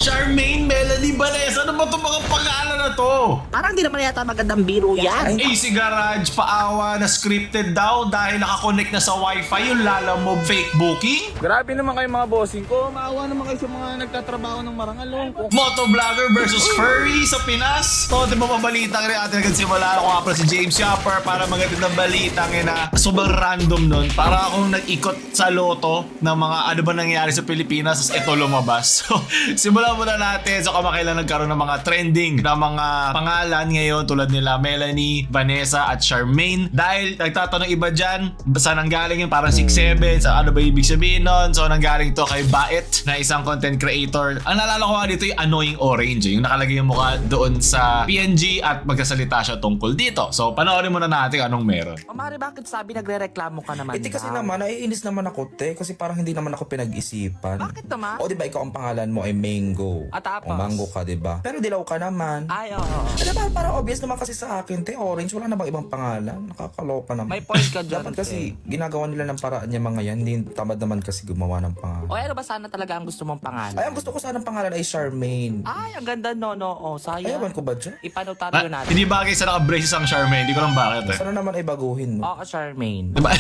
Charmaine, Melanie, Vanessa, ano ba itong mga pangalan na to? Parang di naman yata magandang biro yan. AC Garage, paawa na scripted daw dahil nakakonect na sa wifi yung Lalamove fake booking. Grabe naman kayo mga bossing ko. Maawa naman kayo sa mga nagtatrabaho ng marangalong. Motovlogger versus furry sa Pinas. So, di ba mabalita rin atin agad simula ako nga pala si James Yopper para magandang ng balitang na sobrang random nun. Para akong nag-ikot sa loto ng mga ano ba nangyari sa Pilipinas tapos ito lumabas. So, simulan muna natin sa kamakailan nagkaroon ng mga trending na mga pangalan ngayon tulad nila Melanie, Vanessa at Charmaine. Dahil nagtatanong iba dyan, saan nanggaling yun? Parang 6'7", sa ano ba ibig sabihin nun? So, nanggaling to kay Bait na isang content creator. Ang naalala ko nga dito yung Annoying Orange, yung nakalagay yung mukha doon sa PNG at magsasalita siya tungkol dito. So, panoorin muna natin anong meron. O Mari, bakit sabi nagre-reklamo ka naman? Kasi naman, naiinis naman ako, te. Kasi parang hindi naman ako pinag-isipan. Bakit naman? O, di ba, ikaw ang pangalan mo ay Mango. At tapos? O, Mango ka, di ba? Pero dilaw ka naman. Ay, oo. Ano ba, parang obvious naman kasi sa akin, te. Orange, wala na bang ibang pangalan? Nakakaloka naman. May point ka dyan. Dapat kasi, ginagawa nila ng paraan niya mga yan. Hindi tamad naman kasi gumawa ng pangalan. O ano ba sana talaga ang gusto mong pangalan? Ay, ang gusto ko sana ng pangalan ay Charmaine. Ay, ang ganda no. O, sayang. Ayawan ko ba dyan? Ipanotaryo natin. Hindi bagay sa naka-braces ang Charmaine, hindi ko lang bakit eh. Sana naman ay baguhin mo. Oo, Charmaine. Diba?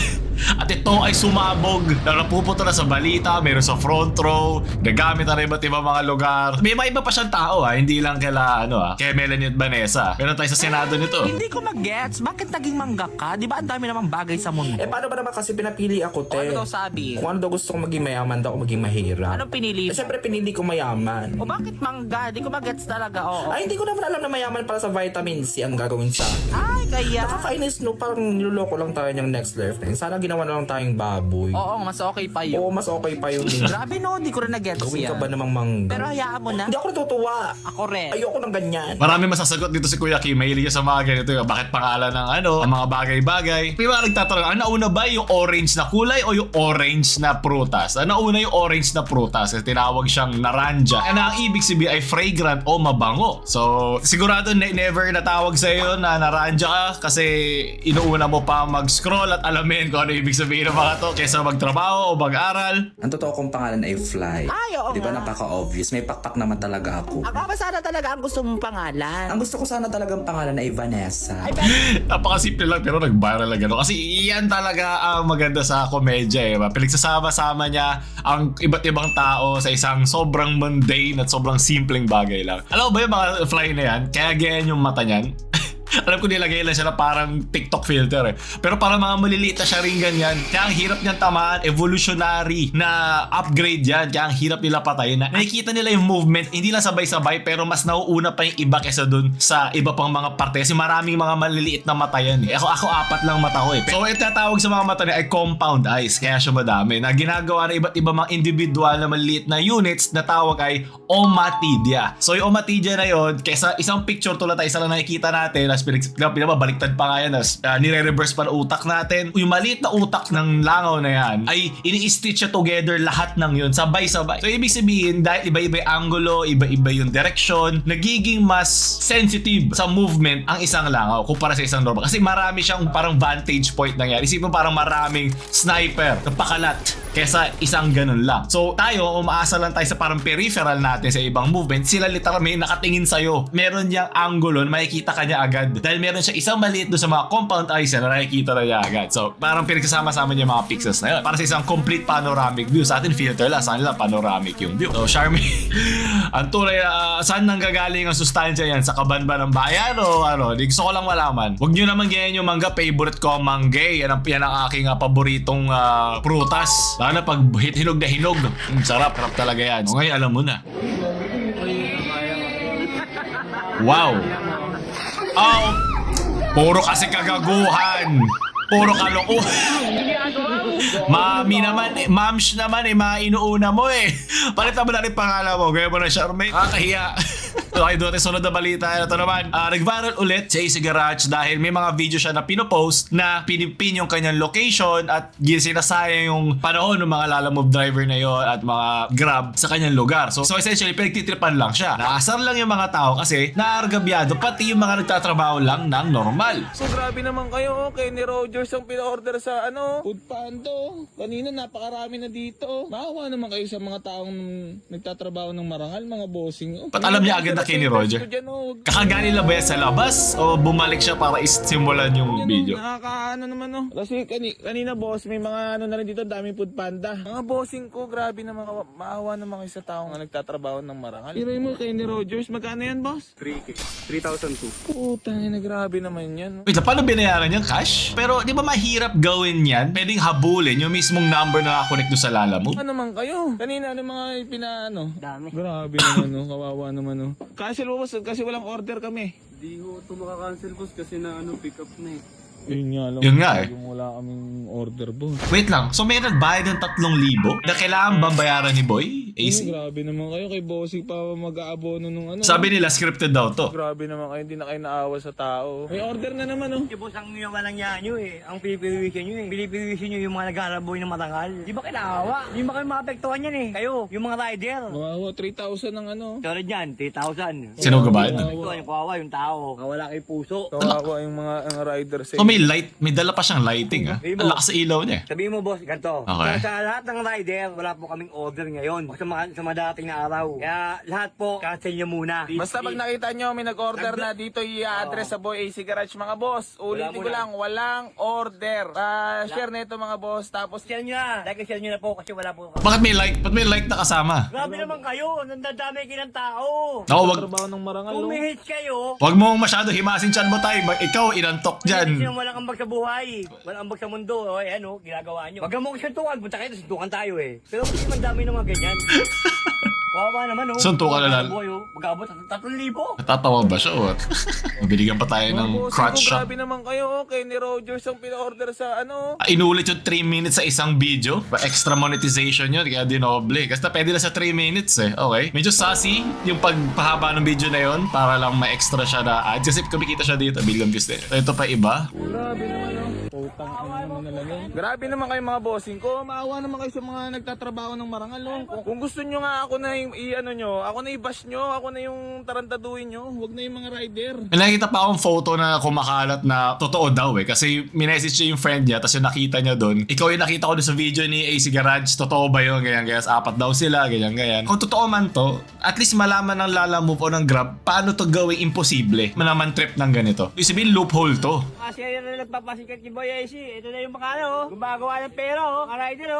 At ito ay sumabog na napupunta na sa balita, meron sa front row, nagamit na rin iba't ibang mga lugar. May mga iba pa siyang tao hindi lang kay Melanie at Vanessa. Meron tayo sa Senado nito. Hindi ko mag-gets. Bakit naging mangga ka? Di ba ang dami namang bagay sa mundo? Paano ba naman kasi pinapili ako, O te? ano daw sabi? Kung ano daw gusto kong maging mayaman, daw ako maging mahirap. Anong pinili mo? Siyempre, pinili ko mayaman. O bakit mangga? Di ko mag-gets talaga. Oo. Ay, hindi ko naman alam na mayaman para sa vitamin C ang gagawin sa akin. Ay, kaya. Nakakainis, no? Parang niloloko lang tayo ng next life. Sana ginawa na lang tayong baboy. Oo, mas okay pa yun. Oo, mas okay pa yun. Grabe no, di ko rin na-gets Gawin ka yan. ba namang mangga? Pero hayaan mo na. Hindi ako natutuwa. Ako rin. Ayoko ng ganyan. Marami masasagot dito si Kuya Kim. Mahilig siya sa mga ganito. Bakit pangalan ng ang mga bagay-bagay. May mga nagtatanong, ang nauna ba yung orange na kulay o yung orange na prutas? Ang nauna yung orange na prutas kasi tinawag siyang naranja. Ang ibig sabihin ay fragrant o mabango. So, sigurado never natawag sa iyo na naranja ka kasi inuuna mo pa mag-scroll at alamin kung ano ibig sabihin ng mga to kaysa magtrabaho o mag-aral. Ang totoo kong pangalan ay Fly. Ay, oo Di ba nga. napaka-obvious? May pakpak naman talaga ako. Ako ba sana talaga ang gusto mong pangalan? Ang gusto ko sana talagang pangalan ay Vanessa. Ay, Napakasimple lang pero nag-viral na gano'n. Kasi iyan talaga ang maganda sa komedya Pinagsasama-sama niya ang iba't ibang tao sa isang sobrang mundane at sobrang simpleng bagay lang. Alam mo ba yung mga fly na yan? Kaya ganyan yung mata niyan. Alam ko nilagay lang siya na parang TikTok filter Pero para mga maliliit na siya rin ganyan. Kaya ang hirap niyang tamaan, evolutionary na upgrade yan. Kaya ang hirap nila patayin na nakikita nila yung movement, hindi lang sabay-sabay pero mas nauuna pa yung iba kesa dun sa iba pang mga parte. Kasi maraming mga maliliit na mata yan Ako apat lang mata ko So ito tatawag sa mga mata niya ay compound eyes. Kaya siya madami. Na ginagawa na iba't iba mga individual na maliliit na units na tawag ay ommatidia. So yung ommatidia na yun, kesa isang picture tulad tayo isa lang nakikita natin pinabaliktad pa nga yan nire-reverse pa ng utak natin. Yung maliit na utak ng langaw na yan ay ini-stitch siya together lahat ng yun sabay-sabay. So ibig sabihin dahil iba-iba yung angulo, iba-iba yung direction, nagiging mas sensitive sa movement ang isang langaw kumpara sa isang normal. Kasi marami siyang parang vantage point na yan. Isipin parang maraming sniper na pakalat kesa isang ganun lang. So tayo, umaasa lang tayo sa parang peripheral natin sa ibang movement. Sila literal may nakatingin sa'yo. Meron niyang angulo, makikita ka niya agad. Dahil meron siya isang maliit doon sa mga compound eyes na nakikita na niya agad. So parang pinagsasama-sama niya mga pixels na yun. Para sa isang complete panoramic view. Sa atin filter lang, sa kanila panoramic yung view. So Charmaine, ang tunay saan nanggagaling ang sustansya yan? Sa kaban ba ng bayan o ano? Di gusto ko lang malaman. Huwag nyo naman ganyan yung mangga. Favorite ko ang manggay. Yan ang aking paboritong prutas. Lalo na pag hinog na hinog. Sarap talaga yan. O ngayon alam mo na. Wow. Oh, puro kasi kagaguhan. Puro kalokohan. Mami naman, mams naman mga inuuna mo Palitan mo na rin pangalan mo. Gaya mo na Charmaine. Kakahiya. Okay, doon tayo sunod na balita. Ito naman, nag-viral ulit si AC Garage dahil may mga video siya na pinopost na pinipin yung kanyang location at sinasayang yung panahon ng mga Lalamove driver na yon at mga Grab sa kanyang lugar. So essentially, pinagtitripan lang siya. Naasar lang yung mga tao kasi naargabyado pati yung mga nagtatrabaho lang ng normal. So grabe naman kayo, Kenny Rogers ang pina-order sa Food Panda. Kanina napakarami na dito. Maawa naman kayo sa mga taong nagtatrabaho ng marangal, mga bossing. Ba't alam niya agad na Kenny Roger? Kakagaling lang ba yan sa labas o bumalik siya para isimulan yung video? Nakakaano naman Kasi kanina boss, may mga na rin dito, daming Food Panda. Mga bossing ko, grabe naman, maawa naman kayo sa taong nagtatrabaho ng marangal. Iray mo, Kenny Rogers, magkano yan boss? 3K. 3,002. Putang ina, grabe naman yan. Wait, paano binayaran yung cash? Pero di ba mahirap gawin yan? Pwedeng habulin yung mismong number na nakakonect doon sa Lalamove? Ano naman kayo? Kanina ano mga Dami. Grabe naman kawawa naman Cancel mo boss, kasi walang order kami. Di ho ito makakancel boss kasi na pick up na eh. Yun nga lang. Yun nga eh. Yung wala kaming order boss. Wait lang, so may nagbayad ng 3,000 na kailangan bang bayaran ni Boy? AC? Grabe naman kayo, kay bossing pa mag-aabono nung Sabi nila scripted daw to. Grabe naman kayo, hindi na kayo naawa sa tao. May order na naman Di boss, ang walang yan nyo eh. Ang pilipiwisin nyo eh. Pilipiwisin nyo yung mga nag-aaraboy ng matangal. Di ba kinaawa? Di ba kayo maapektuhan yan eh? Kayo, yung mga rider. Wow, 3,000 ang Tulad yan, 3,000. Sino gabayad? Ito, yung kawawa, yung tao. Wala kay puso. Kawawa yung mga riders So may light, may dala pa siyang lighting ah. Ang lakas sa ilaw niya. Sabihin mo boss, ganito. Okay. Sa lahat ng rider, wala po kaming order ngayon. Sa madating na araw. Kaya lahat po, cancel nyo muna. Basta pag nakita nyo may nag-order na dito, i-address sa Boy AC Garage mga boss. Ulitin ko lang, walang order. Share na ito mga boss. Tapos Share nyo na. Like share nyo na po kasi wala po. Bakit may like? Ba't may like na kasama? Grabe naman kayo. Nandadami kayo ng tao. Ako, wag, trabaho ng marangal. Kung may hits kayo, wag mo masyado himasin chan mo tayo. Ikaw, inantok Sino dyan. walang ambag sa buhay? Walang ambag sa mundo. O, ginagawa nyo. Wag mo kasi suntukan. Punta kayo, suntukan tayo eh. Pero kasi man dami ng mga ganyan. Kawawa naman Suntukan na lang. Mag-abot 3,000. Natatawa ba siya o? Mabiligan pa tayo ng crotch shot. Grabe naman kayo, Kenny Rogers ang pina-order sa Inulit yung 3 minutes sa isang video. Extra monetization yun, kaya dinoble. Kasi pwede na sa 3 minutes eh. Okay. Medyo sassy yung pagpahaba ng video na yun para lang ma-extra siya na ads. Kasi kumikita siya dito, billion views din. So, ito pa iba. Grabe naman Putang ina naman na lang Grabe naman kayo mga bossing ko. Maawa naman kayo sa mga nagtatrabaho ng marangal Kung gusto nyo nga ako na ako na i-bash nyo, ako na yung tarantaduhin nyo. Huwag na yung mga rider. May nakita pa akong photo na kumakalat na totoo daw eh. Kasi minessage niya yung friend niya, tapos yung nakita niya doon. Ikaw yung nakita ko doon sa video ni AC Garage, totoo ba yun? Ganyan, ganyan. 4 daw sila, ganyan, ganyan. Kung totoo man to, at least malaman ng Lalamove o ng Grab, paano to gawing imposible? Manaman trip ng ganito. Ibig sabihin, loophole to. Kasi ayun na nagpapasikat kay Boy AC. Ito na yung makano. Gumagawa ng pera ang rider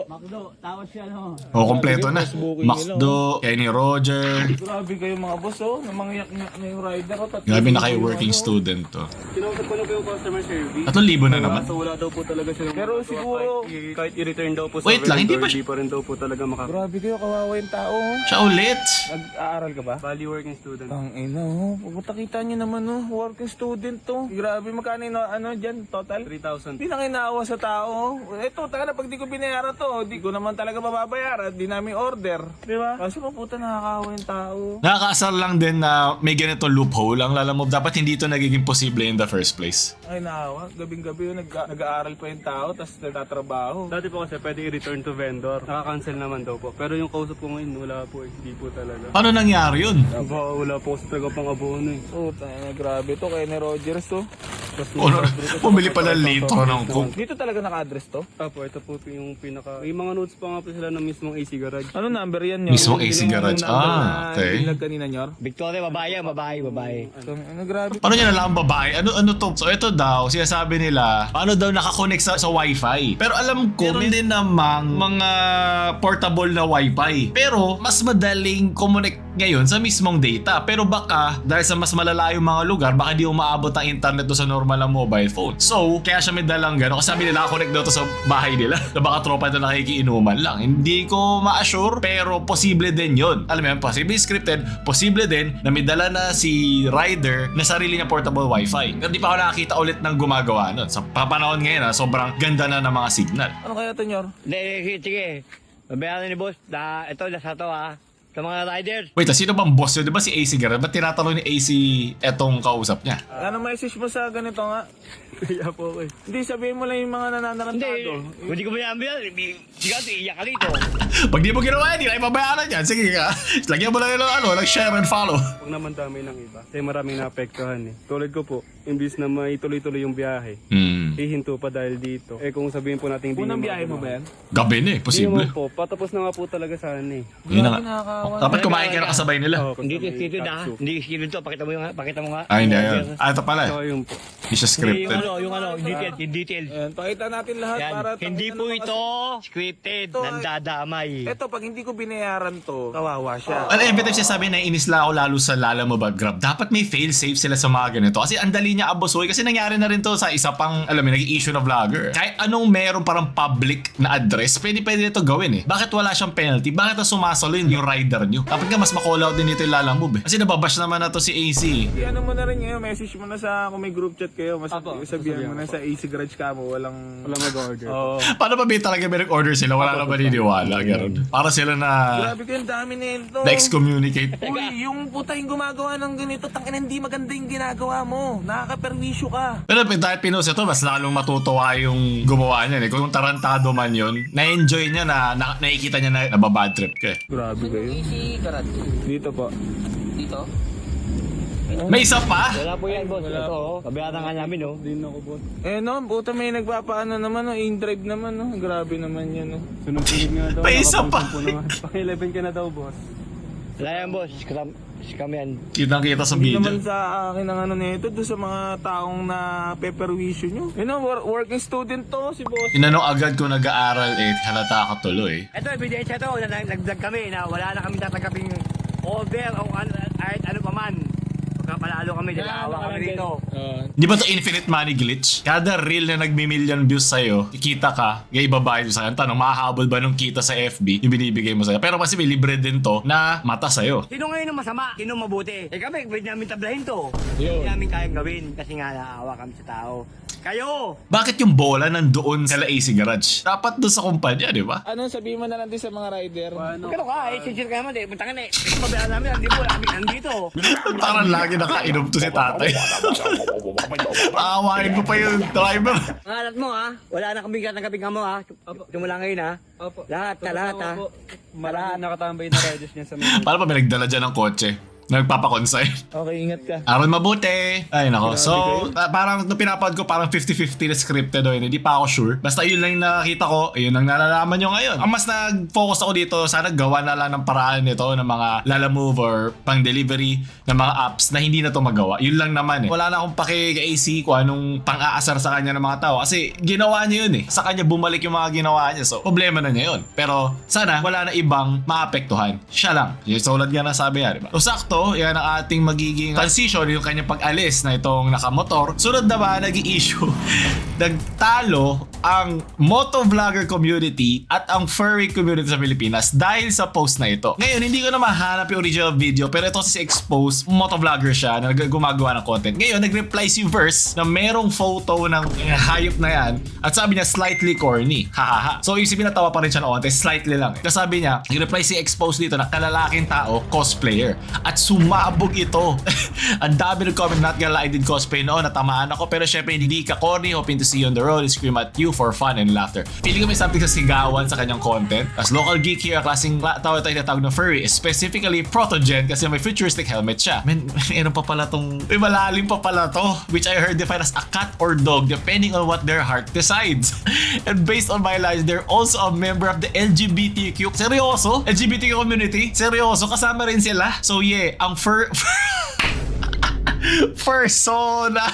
Macdo, tawag siya O, kompleto na. Macdo, Kenny Roger. Grabe kayo mga boss namangyak-ngyak na yung rider Grabe na kayo working student to. Kinausap ko na po yung customer service. 3,000 na naman. So wala daw po talaga siya. Pero siguro, kahit i-return daw po sa Wait lang, hindi vendor, ba di pa rin daw po talaga grabe kayo, kawawa yung tao Siya ulit. Nag-aaral ka ba? Value working student. Ang ina pupunta kita nyo naman working student to. Grabe, magkano yung dyan, total? 3,000. Hindi na kayo naawa sa tao. Ito, taka na, pag di ko binayaran to, di ko naman talaga mababayaran, di namin order. Di ba? Kasi puta nakakawa yung tao. Nakakaasar lang din na may ganito loophole ang Lalamove. Dapat hindi ito nagiging posible in the first place. Ay, naawa. Gabing-gabi nag-aaral pa yung tao, tapos nagtatrabaho. Dati po kasi pwede i-return to vendor. Naka-cancel naman daw po. Pero yung kausap ko ngayon, wala po eh. Hindi po talaga. Paano nangyari yun? Wala po kasi talaga pang abono eh. Puta na, grabe to. Kay ni Rogers to. Pumili pa ng litro ng coke. Dito talaga naka-address to? Apo, ito po yung pinaka... May mga notes pa nga po sila ng mismong AC Garage. Ano number yan nyo? Mismong AC Garage. Okay. Bilag kanina nyor? Victoria, babae. Ano, grabe. Paano niya nalaman babae? Ano to? So ito daw, sinasabi nila, paano daw nakakonect sa wifi. Pero alam ko, meron din namang mga portable na wifi. Pero mas madaling connect ngayon sa mismong data. Pero baka, dahil sa mas malalayong mga lugar, baka di umaabot ang internet do sa normal na mobile phone. So, kaya siya may dalang gano'n. Kasi sabi nila, nakakonect daw to sa bahay nila. Na baka tropa ito nakikiinuman lang. Hindi ko ma-assure, pero posible din yun. Alam mo yun, posible scripted, posible din na may dala na si rider na sarili niya portable wifi. Pero di pa ako nakakita ulit ng gumagawa nun. Sa papanahon ngayon, sobrang ganda na ng mga signal. Ano kaya to nyor? Sige. Babayaran ni boss. Ito, nasa to sa mga riders. Wait, sino bang boss yun? Di ba si AC Garrett? Ba't tinatanong ni AC etong kausap niya? Ano message mo sa ganito nga? Kaya po ako eh. Hindi, sabihin mo lang yung mga nananarantado. Hindi ko mayaman yan. Sigaw, iiyak ka rito. Pag di mo ginawa yan, di na ipabayaran yan. Sige ka. Lagyan mo lang yung share and follow. Huwag naman dami ng iba. Kasi maraming naapektuhan eh. Tulad ko po, imbis na maituloy-tuloy yung biyahe, hihinto pa dahil dito. Eh kung sabihin po natin hindi Unang naman biyahe mo ba yan? Gabi na eh, Hindi posible. naman po. Patapos na nga po talaga sana eh. Yun na nga. Nakakawa. Dapat kumain ka na kasabay nila. Oo, Hindi kasama yung skiduled ha. kapso. Hindi skiduled to. Pakita mo nga. Ay, hindi. Ayun. Ito pala eh. So yun po. Hindi siya scripted. Yung detail. Ayan, pakita natin lahat Yan. para... Hindi po ito scripted. Ito, Nandadamay. Ito, pag hindi ko binayaran to, kawawa siya. Ano, every time siya sabi na inis lang ako lalo sa Lala mo ba Grab, dapat may fail-safe sila sa mga ganito. Kasi ang dali niya abusuhin. Kasi nangyari na rin to sa isa pang, alam mo, nag-issue na vlogger. Kahit anong meron parang public na address, pwede nito gawin eh. Bakit wala siyang penalty? Bakit na sumasalo yung rider nyo? Dapat nga mas ma-call out din dito yung Lala Move eh. Kasi nababash naman na to si AC. Ano mo na rin ngayon, message mo na sa, kung may group chat kayo, sabihan mo na sa AC Garage ka mo, walang... Walang mag-order. Oo. Paano ba may talaga may nag-order sila? Wala na maniniwala. Ganun. Para sila na Grabe ko yung dami nito. na-excommunicate. Uy, yung puta yung gumagawa ng ganito, tangina hindi maganda yung ginagawa mo. Nakaka-perwisyo ka. Pero dahil pinost ito, mas lalong matutuwa yung gumawa niya. Eh. Kung tarantado man yun, na-enjoy niya na nakikita niya na nababad trip ka eh. Grabe kayo. Dito po. May isa pa? Wala po yan, boss. Ito, oh. Kabayaran nga namin, oh. Hindi na ako boss. Eh no, puta may nagpapaano naman, no, in-drive naman, no. Grabe naman yan, no. Sunod-sunod nga daw. May isa pa. nakapang-sampu na nga. Paki-11 ka na daw, boss. Wala yan, boss. Scam yan. Kitang-kita sa Hindi video. naman sa akin ang ano nito, doon sa mga taong na peperwisyo nyo. You know, working student to, si boss. Inanong agad ko nag-aaral eh, halata ka tuloy. Ito, ebidensya to. Nag-vlog kami na wala na kami tatanggaping order o kahit ano pa man. Pagkapalalo kami, nilaawa kami rito. Di ba to infinite money glitch? Kada reel na nagmi-million views sa'yo, kikita ka, gaya ibabayad mo sa'yo. Tanong, mahahabol ba nung kita sa FB yung binibigay mo sa'yo? Pero kasi may libre din to na mata sa'yo. Sino ngayon ang masama? Sino mabuti? Eh kami, pwede namin tablahin to. Hindi namin kayang gawin kasi nga naawa kami sa tao. Kayo! Bakit yung bola nandoon sa AC Garage? Dapat doon sa kumpanya, di ba? Ano, sabihin mo na lang din sa mga rider. Kano ka? Sincere ka naman eh. Puntangan eh. Ito mabayaran namin. Hindi po. Nandito. Parang lagi nakainom to si tatay. Aawain mo pa yung driver. Ngalat mo ha. Wala na kaming katanggapin ka mo ha. Tumula ngayon ha. Opo. Lahat ha. Marami nakatambay na riders niya sa mga. Paano pa may nagdala dyan ng kotse? Nagpapakonsign. Okay, ingat ka. Aron mabuti. Ay nako. So, parang nung pinapad ko parang 50-50 na scripted o yun. Hindi pa ako sure. Basta yun lang yung nakakita ko. Ayun ang nalalaman nyo ngayon. Ang mas nag-focus ako dito, sana gawa na lang ng paraan nito ng mga Lala Move or pang delivery ng mga apps na hindi na to magawa. Yun lang naman eh. Wala na akong paki-AC kung anong pang-aasar sa kanya ng mga tao. Kasi ginawa niya yun eh. Sa kanya bumalik yung mga ginawa niya. So, problema na niya yun. Pero sana wala na ibang maapektuhan. Siya lang. Yung solad nga nasabi niya, diba? So, sakto, yan ang ating magiging transition, yung kanyang pag-alis na itong nakamotor. Sunod naman, nag-i-issue. Nagtalo ang motovlogger community at ang furry community sa Pilipinas dahil sa post na ito. Ngayon, hindi ko na mahanap yung original video, pero ito si Expose, motovlogger siya na gumagawa ng content. Ngayon, nag-reply si Verse na merong photo ng hayop na yan at sabi niya slightly corny. Hahaha. So, isipin natawa pa rin siya noon, slightly lang. Kasi sabi niya, nag-reply si Expose dito na kalalaking tao, cosplayer. At sumabog ito. Ang dami nag-comment, not gonna lie, I did cosplay noon, natamaan ako, pero syempre hindi ka corny, hoping to see you on the road and scream at you for fun and laughter. Feeling ko may something sa sigawan sa kanyang content. As local geek here, klaseng tawag tayo tinatawag ng furry, specifically Protogen kasi may futuristic helmet siya. Man, meron pa pala tong, may malalim pa pala to, which I heard defined as a cat or dog depending on what their heart decides. And based on my life, they're also a member of the LGBTQ. Seryoso? LGBTQ community? Seryoso? Kasama rin sila? So yeah, ang persona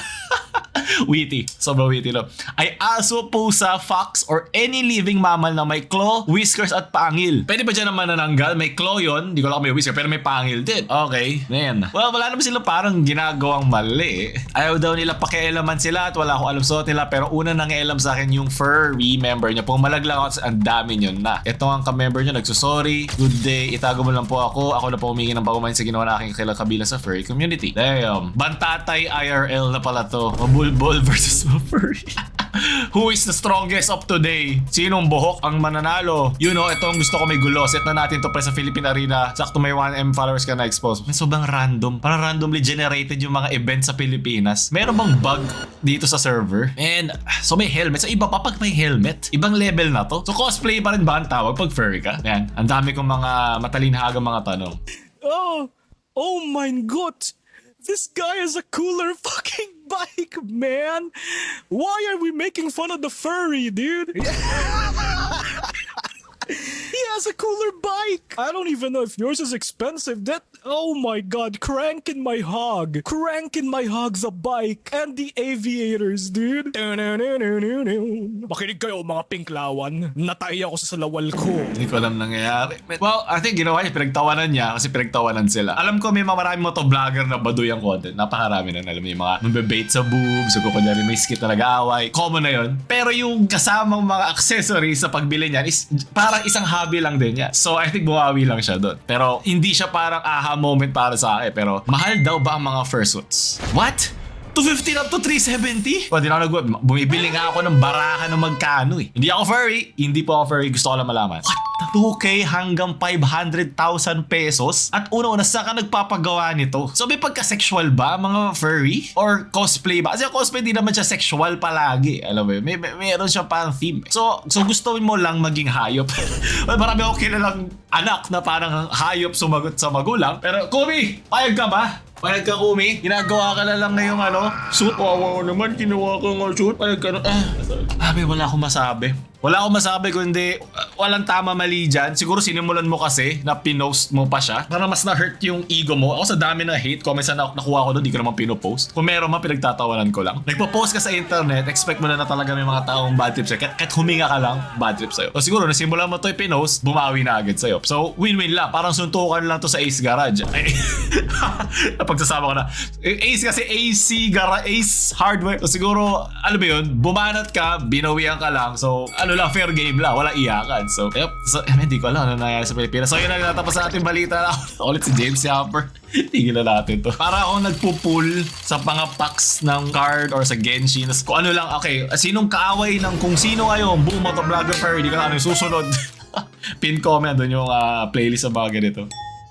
witty. Sobrang witty no. Ay aso, pusa, fox, or any living mammal na may claw, whiskers at pangil. Pwede ba dyan naman nananggal? May claw yun. Hindi ko lang may whisker pero may pangil din. Okay. Then, well, wala naman sila parang ginagawang mali. Ayaw daw nila pakialaman sila at wala akong alam suot nila. Pero una nangialam sa akin yung furry member niya. Pumalag lang ako, ang dami nyo na. Ito ang ka-member niya, nagsusorry. Good day, itago mo lang po ako. Ako na po humingi ng pagumain sa ginawa na aking kabilang sa furry community. Damn. Bantatay IRL na pala to. Mabulbol versus ma-furry. Who is the strongest of today? Sinong buhok ang mananalo? You know, ito ang gusto ko may gulo. Set na natin to pre sa Philippine Arena. Sakto may 1M followers ka na expose. May sobrang random. Parang randomly generated yung mga events sa Pilipinas. Meron bang bug dito sa server? And so may helmet. So iba pa pag may helmet. Ibang level na to. So cosplay pa rin ba ang tawag pag furry ka? Yan. Ang dami kong mga matalinhagang mga tanong. Oh my god! This guy has a cooler fucking bike, man! Why are we making fun of the furry, dude? He has a cooler bike! I don't even know if yours is expensive. Oh my god, cranking my hog. Cranking my hog's a bike. And the aviators, dude. Makinig kayo mga pinklawan. Natay ako sa salawal ko. Hindi ko alam nangyayari. Well, I think ginawa niya, pinagtawanan niya kasi pinagtawanan sila. Alam ko may maraming motovlogger na baduy ang content. Napakarami na. Alam niyo yung mga mabebait sa boobs, o kunyari may skit na nag-aaway. Common na yun. Pero yung kasamang mga accessories sa pagbili niyan is parang isang hobby lang din yan. So I think bumawi lang siya doon. Pero hindi siya parang aha moment para sa akin. Pero mahal daw ba ang mga fursuits? What? 250 up to 370? Pwede na ako bumibili nga ako ng baraha ng magkano eh. Hindi ako furry. Hindi po ako furry. Gusto ko lang malaman. What? 2K hanggang 500,000 pesos? At una-una, saan ka nagpapagawa nito? So may pagka-sexual ba mga furry? Or cosplay ba? Kasi cosplay di naman siya sexual palagi. Alam mo yun? Mayroon siya parang theme. So gusto mo lang maging hayop. Well, marami ako kilalang anak na parang hayop sumagot sa magulang. Pero Kumi, payag ka ba? Payag ka, Kumi? Ginagawa ka na lang ngayong suit. Wawa naman, ginawa ko ng suit. Payag ka na. Wala akong masabi. Wala akong masabi kundi walang tama-mali dyan. Siguro sinimulan mo kasi na pinost mo pa siya. Para mas na-hurt yung ego mo. Ako sa dami na hate comments na nakuha ko doon, di ko naman pinopost. Kung meron man, pinagtatawanan ko lang. Nagpo-post ka sa internet, expect mo na talaga may mga taong bad trip sa'yo. Kahit huminga ka lang, bad trip sa'yo. So siguro, nasimulan mo to i-pinost, bumawi na agad sa'yo. So win-win lang. Parang suntukan lang to sa Ace Garage. Pagsasama ko na. Ace kasi Ace Hardware. So siguro, alam mo yun, bumanat ka, binawian ka lang. So lang, fair game lang, wala iyakan. So, hindi ko alam ano nangyayari sa Pilipinas. So, yun na natapos sa ating balita na ulit si James Yapper. Tigil na natin to. Para ako nagpo-pull sa mga packs ng card or sa Genshin. Kung ano lang, okay, sinong kaaway ng kung sino ngayon, boom, motovlogger furry, di ka na ano yung susunod. Pin comment doon yung playlist sa mga ganito.